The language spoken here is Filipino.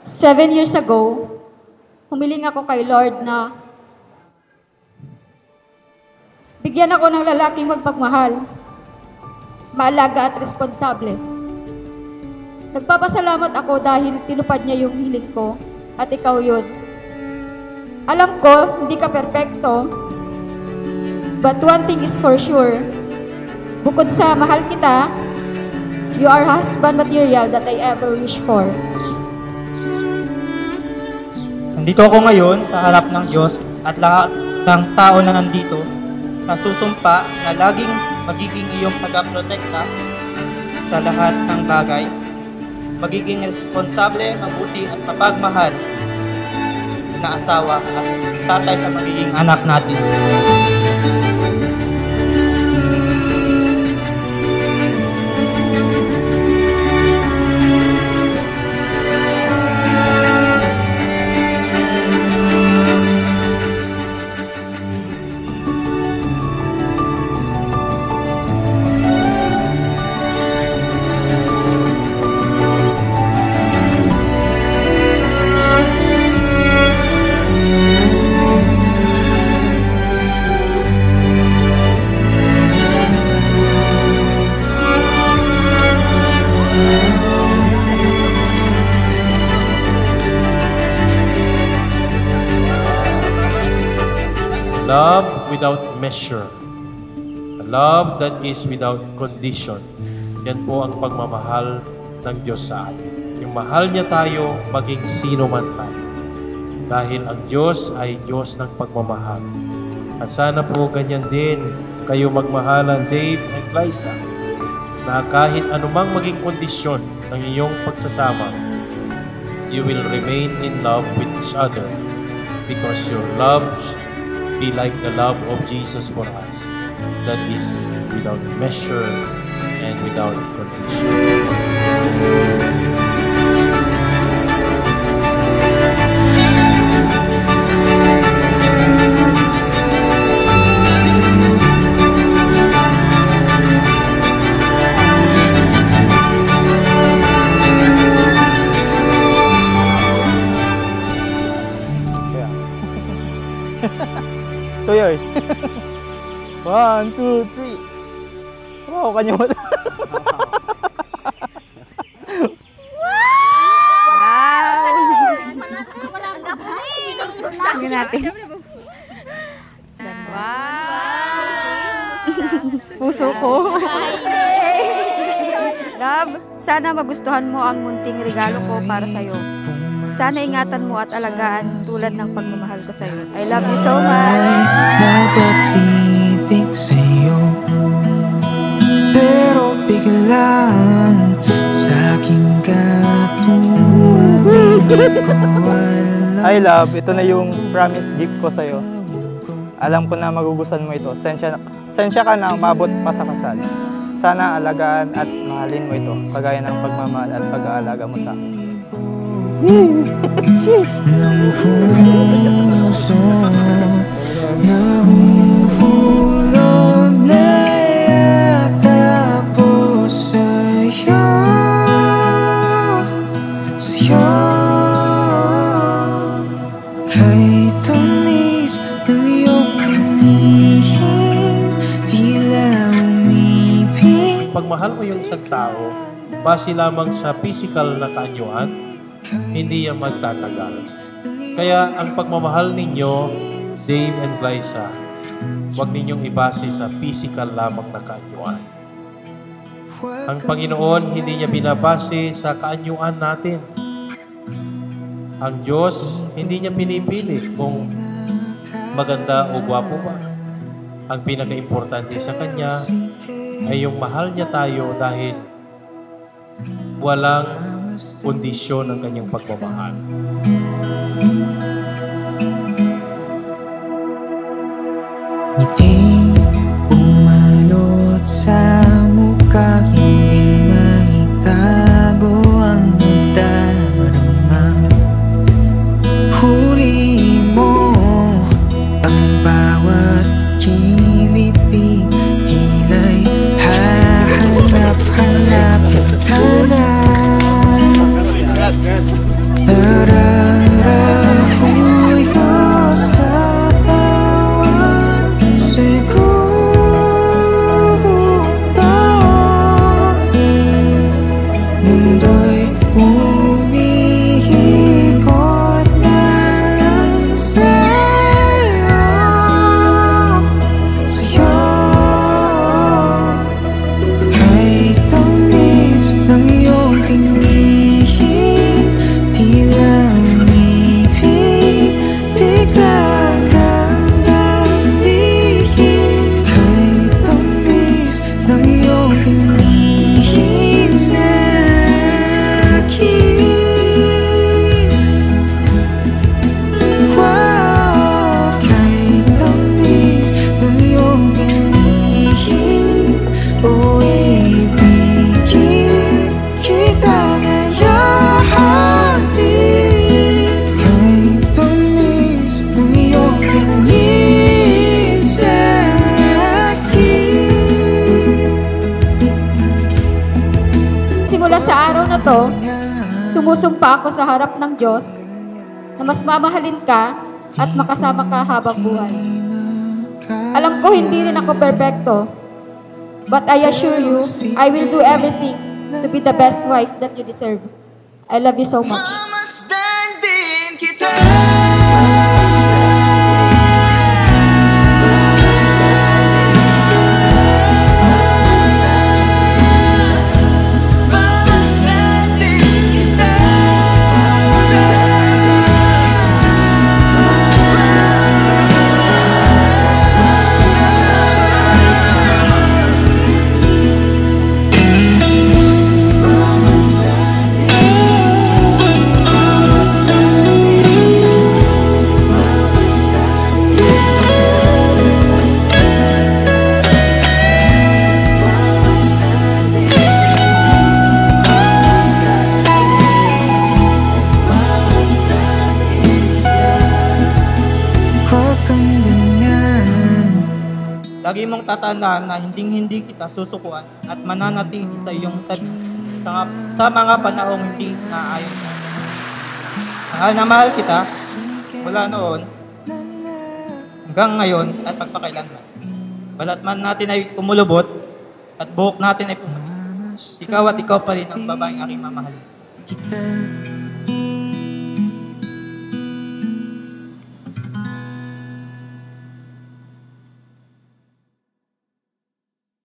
7 years ago, humiling ako kay Lord na bigyan ako ng lalaking magpagmahal, maalaga at responsable. Nagpapasalamat ako dahil tinupad niya yung hiling ko at ikaw yun. Alam ko, hindi ka perpekto, but one thing is for sure, bukod sa mahal kita, you are husband material that I ever wish for. Nandito ako ngayon sa harap ng Diyos at lahat ng tao na nandito, nasusumpa na laging magiging iyong tagaprotekta sa lahat ng bagay, magiging responsable, mabuti at mapagmahal na asawa at tatay sa magiging anak natin. Love without measure. A love that is without condition. Yan po ang pagmamahal ng Diyos sa atin. Yung mahal niya tayo, maging sino man tayo. Dahil ang Diyos ay Diyos ng pagmamahal. At sana po ganyan din kayo magmahalan, Dave and Liza, na kahit anumang maging kondisyon ng iyong pagsasama, you will remain in love with each other because your love be like the love of Jesus for us, that is without measure and without condition. Tuyoy. 1, 2, 3. Wow, kanya mo. Sige natin. Puso ko. Love, sana magustuhan mo ang munting regalo ko para sa'yo. Sana ingatan mo at alagaan tulad ng pagmamahal ko sa'yo. I love you so much. Napatitig sa'yo, pero biglang sa'kin ka tumabig. Hi love, ito na yung promise gift ko sa'yo. Alam ko na magugustuhan mo ito. Sensya ka na umabot pa sa kasal. Sana alagaan at mahalin mo ito, kagaya ng pagmamahal at pag-aalaga mo sa akin. ng puso nahuhulog na yata ko sa'yo, sa'yo. Kay tamis ng iyong kanihin, tila umipin. Pagmahal mo yung isang tao, base lamang sa physical na kaanyuan, hindi yan magtatagal. Kaya ang pagmamahal ninyo, Dave and Liza, huwag ninyong ibase sa physical lamang na kaanyuan. Ang Panginoon, hindi niya binabase sa kaanyuan natin. Ang Diyos, hindi niya pinipili kung maganda o gwapo ba. Ang pinaka-importante sa Kanya ay yung mahal niya tayo dahil walang kondisyon ng kanyang pagmamahal. Ngiti umalot sa mukha, hindi maitago ang nadarama. Huli mo ang bawat kiliti, tila'y hahanap-hanap ka na. Nararahuyo sa bawat segundo. Mundo'y umiikot na lang sa'yo, sa'yo. Kahit tamis ng iyong tingin, tila umibig, bigla kang nabihim. Kahit tamis ng iyong tingin sa'kin. Wow, kahit tamis ng iyong tingin, o ibigin kita ngayon din. Kahit tamis ng iyong tingin sa'kin. Simula sa araw na to, sumusumpa ako sa harap ng Diyos na mas mamahalin ka at makasama ka habang buhay. Alam ko hindi rin ako perfecto, but I assure you, I will do everything to be the best wife that you deserve. I love you so much. Mamasdan din kita. Mamasdan din kita. Huwag kang ganyan. Lagi mong tatandaan na hindi kita susukuan at mananatili sa iyong tabi sa mga panahong hindi naaayon mo. Mahal na mahal kita mula noon hanggang ngayon at pagpakailanman. Balat man natin ay kumulubot at buhok natin ay pumunta. Ikaw at ikaw pa rin ang babaeng aking mamahalin. Kita